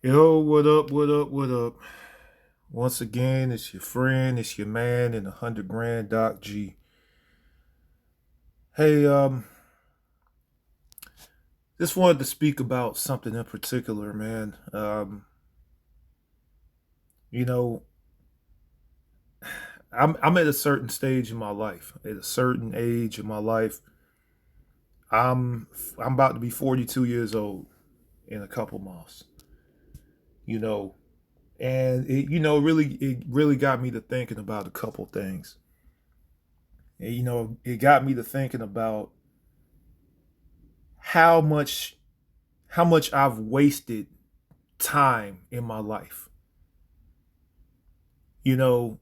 Yo, what up, what up, what up? Once again, it's your friend, it's your man in 100 grand, Doc G. Hey, just wanted to speak about something in particular, man. You know, I'm at a certain stage in my life. At a certain age in my life, I'm about to be 42 years old in a couple months. You know, and it really got me to thinking about a couple things. And, it got me to thinking about how much how much I've wasted time in my life. You know,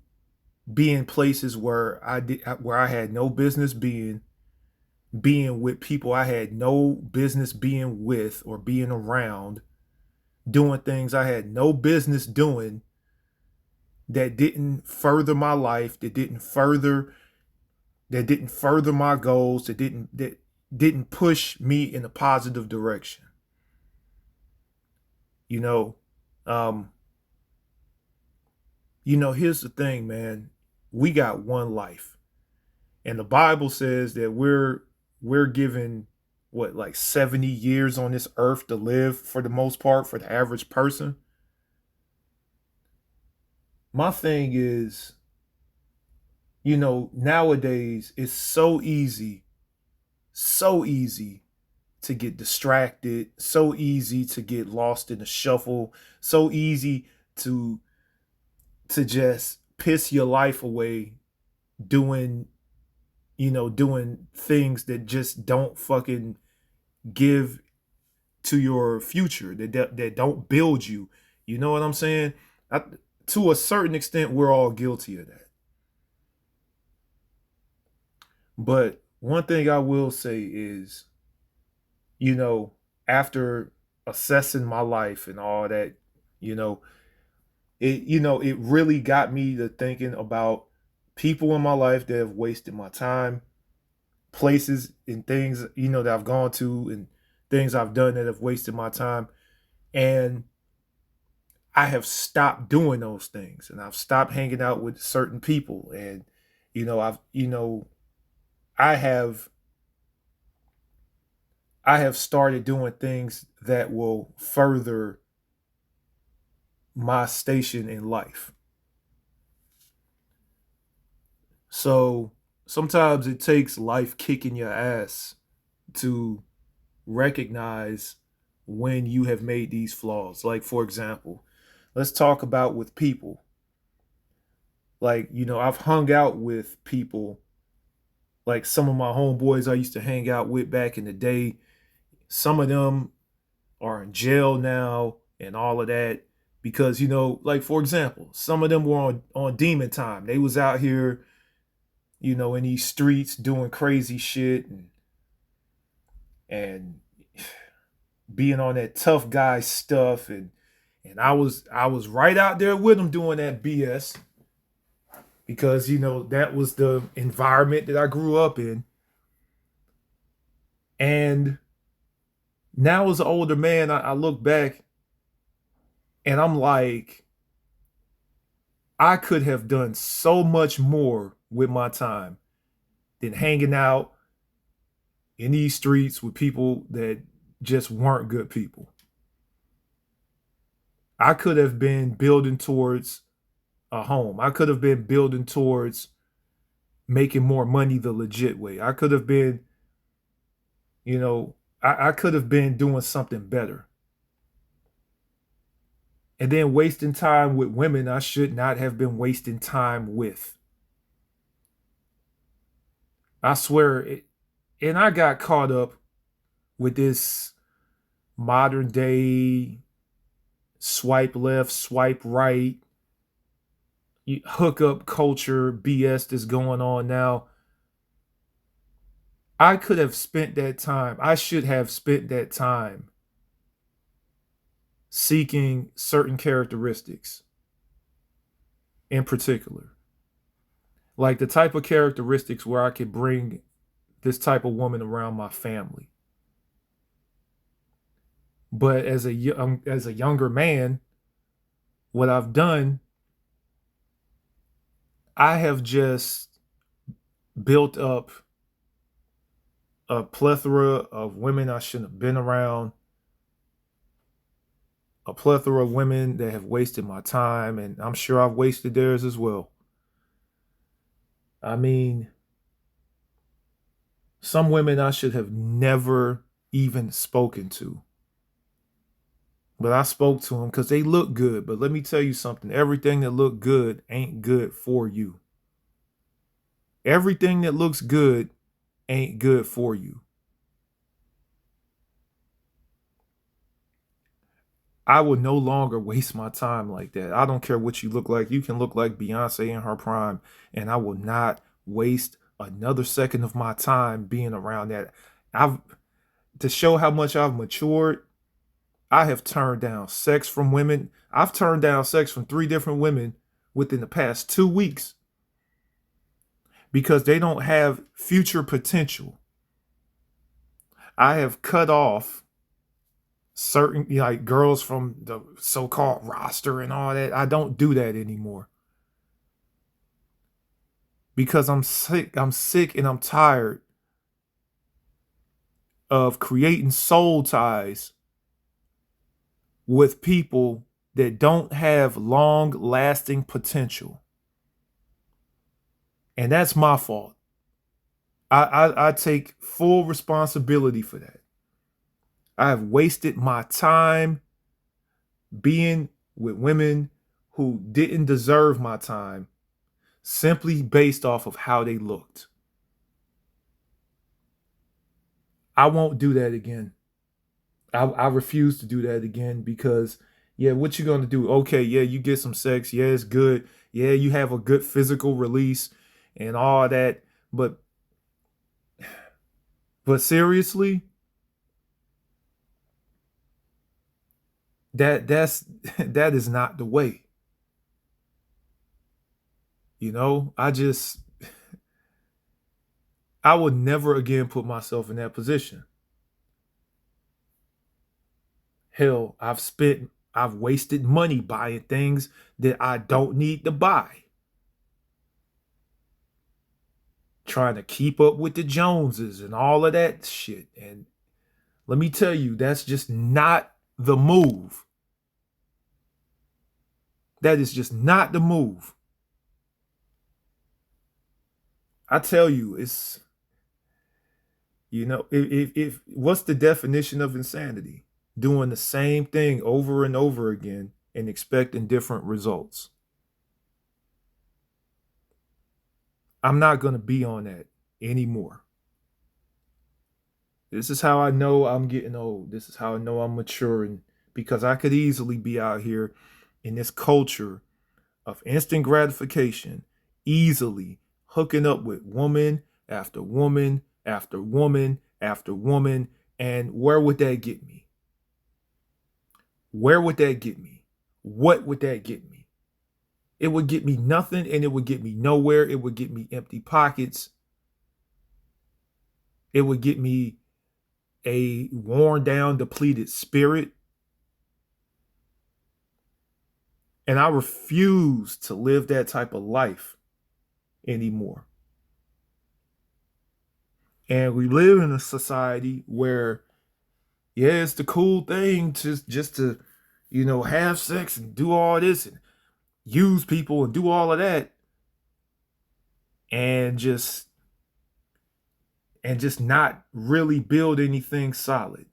being places where I had no business being with people I had no business being with or being around, doing things I had no business doing that didn't further my life, that didn't further my goals, that didn't push me in a positive direction. You know, um, here's the thing, man. We got one life. And the Bible says that we're given what, like 70 years on this earth to live, for the most part, for the average person. My thing is, nowadays it's so easy to get distracted, so easy to get lost in the shuffle, so easy to just piss your life away doing doing things that just don't fucking give to your future, that don't build you. You know what I'm saying? I, to a certain extent, we're all guilty of that. But one thing I will say is, you know, after assessing my life and all that, you know, it really got me to thinking about people in my life that have wasted my time, places and things, that I've gone to, and things I've done that have wasted my time. And I have stopped doing those things, and I've stopped hanging out with certain people. And, I've, I have, I have started doing things that will further my station in life. So sometimes it takes life kicking your ass to recognize when you have made these flaws. Like, for example, let's talk about with people. Like, I've hung out with people, like some of my homeboys I used to hang out with back in the day. Some of them are in jail now and all of that because, like, for example, some of them were on demon time. They was out here, in these streets doing crazy shit, and being on that tough guy stuff. And I was right out there with them doing that BS because, that was the environment that I grew up in. And now, as an older man, I look back and I'm like, I could have done so much more with my time than hanging out in these streets with people that just weren't good people. I could have been building towards a home. I could have been building towards making more money the legit way. I could have been, I could have been doing something better. And then wasting time with women I should not have been wasting time with. I swear it. And I got caught up with this modern day swipe left, swipe right, hookup culture BS that's going on now. I could have spent that time, I should have spent that time seeking certain characteristics in particular. Like the type of characteristics where I could bring this type of woman around my family. But as a younger man, what I've done, I have just built up a plethora of women I shouldn't have been around, a plethora of women that have wasted my time, and I'm sure I've wasted theirs as well. I mean, some women I should have never even spoken to. But I spoke to them because they look good. But let me tell you something, everything that look good ain't good for you. Everything that looks good ain't good for you. I would no longer waste my time like that. I don't care what you look like. You can look like Beyonce in her prime, and I will not waste another second of my time being around that. I've To show how much I've matured, I have turned down sex from women. I've turned down sex from 3 different women within the past 2 weeks because they don't have future potential. I have cut off certain like girls from the so-called roster and all that. I don't do that anymore because I'm sick. I'm sick and I'm tired of creating soul ties with people that don't have long lasting potential. And that's my fault. I take full responsibility for that. I have wasted my time being with women who didn't deserve my time simply based off of how they looked. I won't do that again. I refuse to do that again because, yeah, what you gonna do? Okay, yeah, you get some sex. Yeah, it's good. Yeah, you have a good physical release and all that. But seriously, that's that is not the way. I would never again put myself in that position. Hell, I've wasted money buying things that I don't need to buy. Trying to keep up with the Joneses and all of that shit. And let me tell you, that's just not the move. That is just not the move. I tell you, if what's the definition of insanity? Doing the same thing over and over again and expecting different results. I'm not going to be on that anymore. This is how I know I'm getting old. This is how I know I'm maturing because I could easily be out here in this culture of instant gratification, easily hooking up with woman after woman after woman after woman. And where would that get me? Where would that get me? What would that get me? It would get me nothing and it would get me nowhere. It would get me empty pockets. It would get me a worn down, depleted spirit. And I refuse to live that type of life anymore. And we live in a society where, yeah, it's the cool thing to just to, have sex and do all this and use people and do all of that and just not really build anything solid.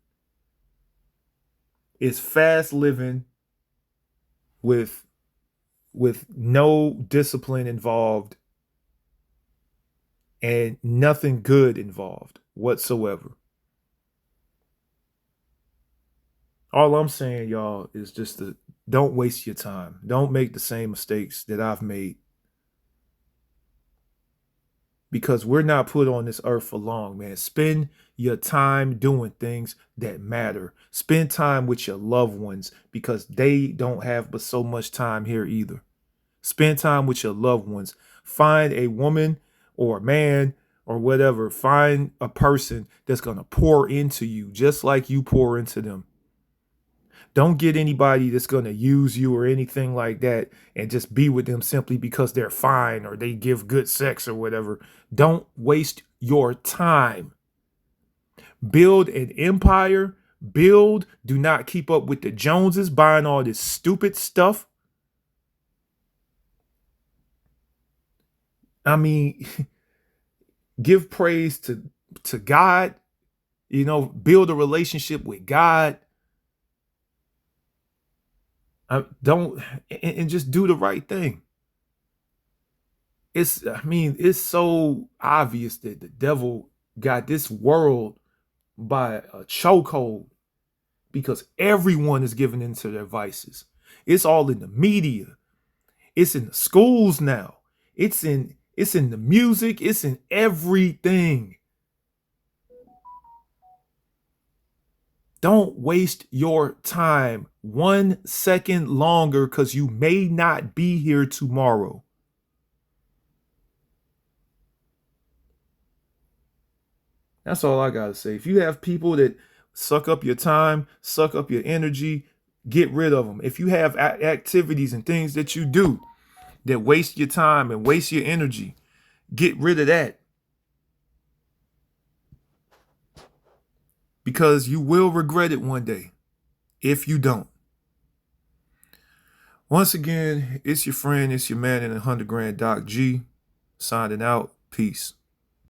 It's fast living with no discipline involved and nothing good involved whatsoever. All I'm saying, y'all, is just to don't waste your time. Don't make the same mistakes that I've made. Because we're not put on this earth for long, man. Spend your time doing things that matter. Spend time with your loved ones because they don't have but so much time here either. Spend time with your loved ones. Find a woman or a man or whatever. Find a person that's going to pour into you just like you pour into them. Don't get anybody that's going to use you or anything like that and just be with them simply because they're fine or they give good sex or whatever. Don't waste your time. Build an empire. Build. Do not keep up with the Joneses buying all this stupid stuff. I mean, give praise to God. Build a relationship with God. Don't and just do the right thing. It's so obvious that the devil got this world by a chokehold because everyone is giving into their vices. It's all in the media. It's in the schools now. It's in the music. It's in everything. Don't waste your time 1 second longer because you may not be here tomorrow. That's all I got to say. If you have people that suck up your time, suck up your energy, get rid of them. If you have activities and things that you do that waste your time and waste your energy, get rid of that. Because you will regret it one day if you don't. Once again, it's your friend, it's your man in 100 grand, Doc G, signing out. Peace.